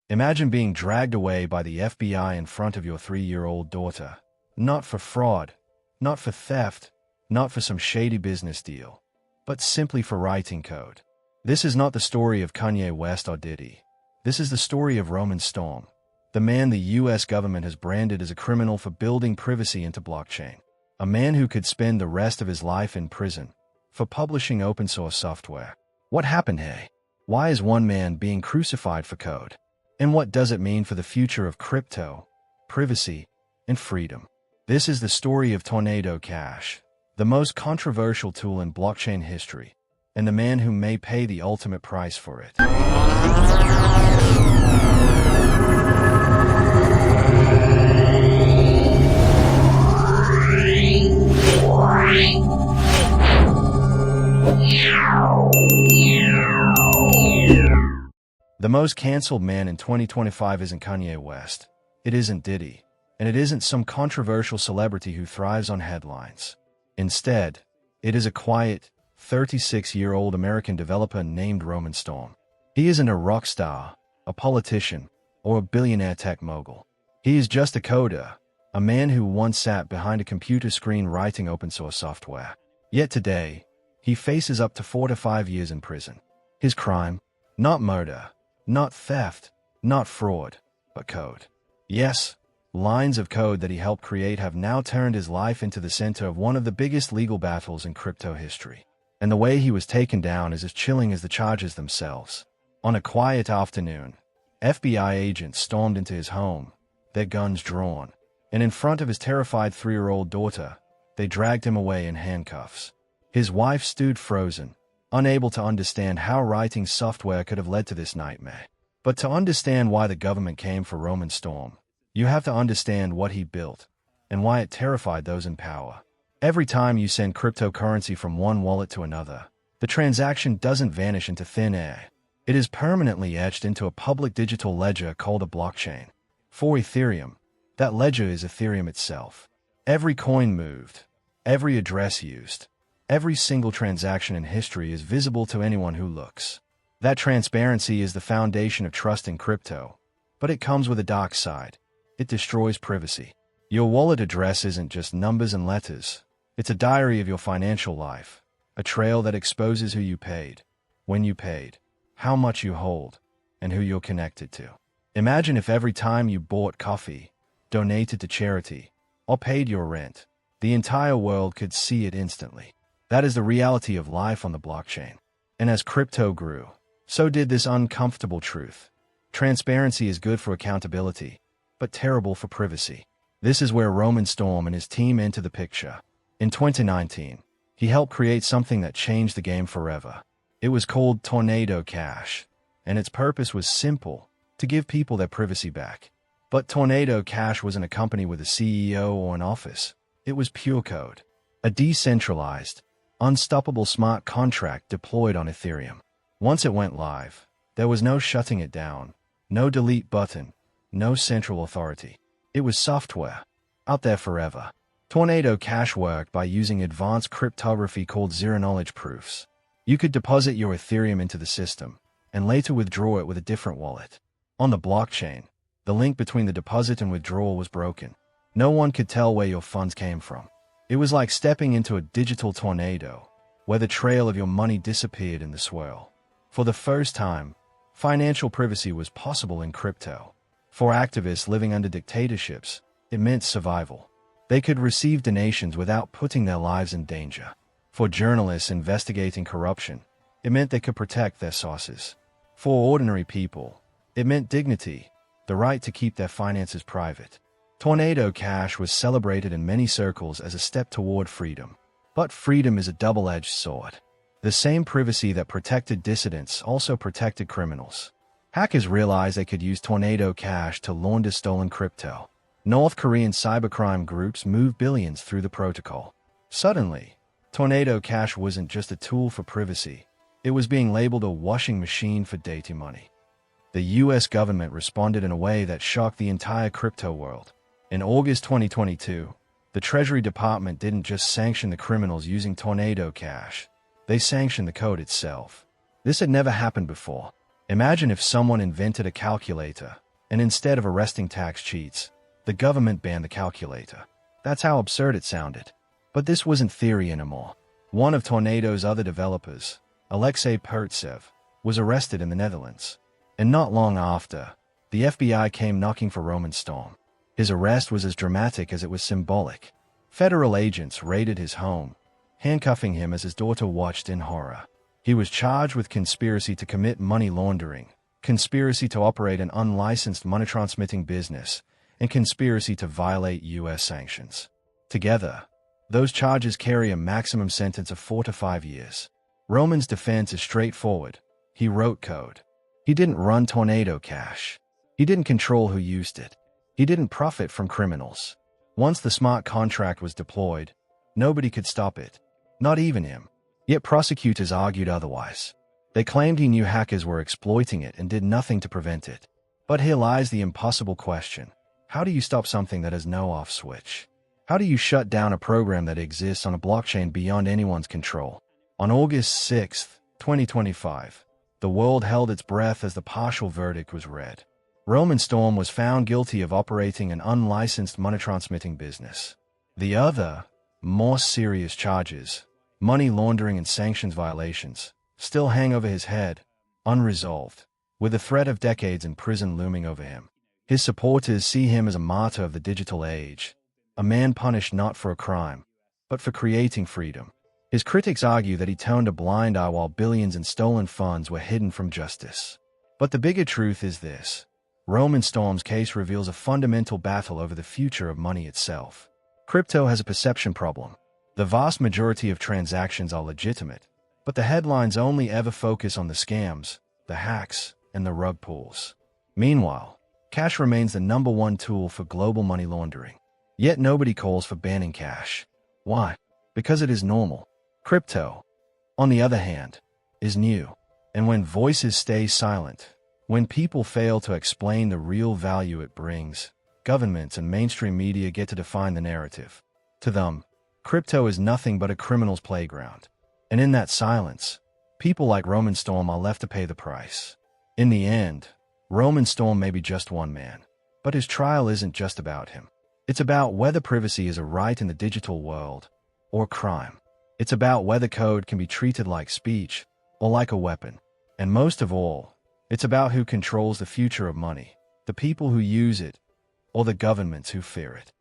Imagine being dragged away by the FBI in front of your 3-year-old daughter. Not for fraud, not for theft, not for some shady business deal, but simply for writing code. This is not the story of Kanye West or Diddy. This is the story of Roman Storm, the man the US government has branded as a criminal for building privacy into blockchain. A man who could spend the rest of his life in prison for publishing open source software. What happened here? Why is one man being crucified for code? And what does it mean for the future of crypto, privacy, and freedom? This is the story of Tornado Cash, the most controversial tool in blockchain history, and the man who may pay the ultimate price for it. The most cancelled man in 2025 isn't Kanye West, it isn't Diddy, and it isn't some controversial celebrity who thrives on headlines. Instead, it is a quiet, 36-year-old American developer named Roman Storm. He isn't a rock star, a politician, or a billionaire tech mogul. He is just a coder, a man who once sat behind a computer screen writing open-source software. Yet today, he faces up to 4 to 5 years in prison. His crime? Not murder. Not theft, not fraud, but code. Yes, lines of code that he helped create have now turned his life into the center of one of the biggest legal battles in crypto history. And the way he was taken down is as chilling as the charges themselves. On a quiet afternoon, FBI agents stormed into his home, their guns drawn, and in front of his terrified 3-year-old daughter, they dragged him away in handcuffs. His wife stood frozen, unable to understand how writing software could have led to this nightmare. But to understand why the government came for Roman Storm, you have to understand what he built and why it terrified those in power. Every time you send cryptocurrency from one wallet to another, the transaction doesn't vanish into thin air. It is permanently etched into a public digital ledger called a blockchain. For Ethereum, that ledger is Ethereum itself. Every coin moved, every address used, every single transaction in history is visible to anyone who looks. That transparency is the foundation of trust in crypto, but it comes with a dark side. It destroys privacy. Your wallet address isn't just numbers and letters. It's a diary of your financial life, a trail that exposes who you paid, when you paid, how much you hold, and who you're connected to. Imagine if every time you bought coffee, donated to charity, or paid your rent, the entire world could see it instantly. That is the reality of life on the blockchain. And as crypto grew, so did this uncomfortable truth. Transparency is good for accountability, but terrible for privacy. This is where Roman Storm and his team enter the picture. In 2019, he helped create something that changed the game forever. It was called Tornado Cash, and its purpose was simple: to give people their privacy back. But Tornado Cash wasn't a company with a CEO or an office. It was pure code. A decentralized, unstoppable smart contract deployed on Ethereum. Once it went live, there was no shutting it down, no delete button, no central authority. It was software, out there forever. Tornado Cash worked by using advanced cryptography called zero-knowledge proofs. You could deposit your Ethereum into the system, and later withdraw it with a different wallet. On the blockchain, the link between the deposit and withdrawal was broken. No one could tell where your funds came from. It was like stepping into a digital tornado, where the trail of your money disappeared in the swirl. For the first time, financial privacy was possible in crypto. For activists living under dictatorships, it meant survival. They could receive donations without putting their lives in danger. For journalists investigating corruption, it meant they could protect their sources. For ordinary people, it meant dignity, the right to keep their finances private. Tornado Cash was celebrated in many circles as a step toward freedom. But freedom is a double-edged sword. The same privacy that protected dissidents also protected criminals. Hackers realized they could use Tornado Cash to launder stolen crypto. North Korean cybercrime groups moved billions through the protocol. Suddenly, Tornado Cash wasn't just a tool for privacy. It was being labeled a washing machine for dirty money. The US government responded in a way that shocked the entire crypto world. In August 2022, the Treasury Department didn't just sanction the criminals using Tornado Cash. They sanctioned the code itself. This had never happened before. Imagine if someone invented a calculator, and instead of arresting tax cheats, the government banned the calculator. That's how absurd it sounded. But this wasn't theory anymore. One of Tornado's other developers, oppressive, was arrested in the Netherlands. And not long after, the FBI came knocking for Roman Storm. His arrest was as dramatic as it was symbolic. Federal agents raided his home, handcuffing him as his daughter watched in horror. He was charged with conspiracy to commit money laundering, conspiracy to operate an unlicensed money-transmitting business, and conspiracy to violate U.S. sanctions. Together, those charges carry a maximum sentence of 4 to 5 years. Roman's defense is straightforward. He wrote code. He didn't run Tornado Cash. He didn't control who used it. He didn't profit from criminals. Once the smart contract was deployed, nobody could stop it. Not even him. Yet prosecutors argued otherwise. They claimed he knew hackers were exploiting it and did nothing to prevent it. But here lies the impossible question. How do you stop something that has no off switch? How do you shut down a program that exists on a blockchain beyond anyone's control? On August 6, 2025, the world held its breath as the partial verdict was read. Roman Storm was found guilty of operating an unlicensed money-transmitting business. The other, more serious charges, money laundering and sanctions violations, still hang over his head, unresolved, with the threat of decades in prison looming over him. His supporters see him as a martyr of the digital age, a man punished not for a crime, but for creating freedom. His critics argue that he turned a blind eye while billions in stolen funds were hidden from justice. But the bigger truth is this. Roman Storm's case reveals a fundamental battle over the future of money itself. Crypto has a perception problem. The vast majority of transactions are legitimate, but the headlines only ever focus on the scams, the hacks, and the rug pulls. Meanwhile, cash remains the #1 tool for global money laundering. Yet nobody calls for banning cash. Why? Because it is normal. Crypto, on the other hand, is new. And when voices stay silent, when people fail to explain the real value it brings, governments and mainstream media get to define the narrative. To them, crypto is nothing but a criminal's playground. And in that silence, people like Roman Storm are left to pay the price. In the end, Roman Storm may be just one man, but his trial isn't just about him. It's about whether privacy is a right in the digital world, or crime. It's about whether code can be treated like speech, or like a weapon. And most of all, it's about who controls the future of money, the people who use it, or the governments who fear it.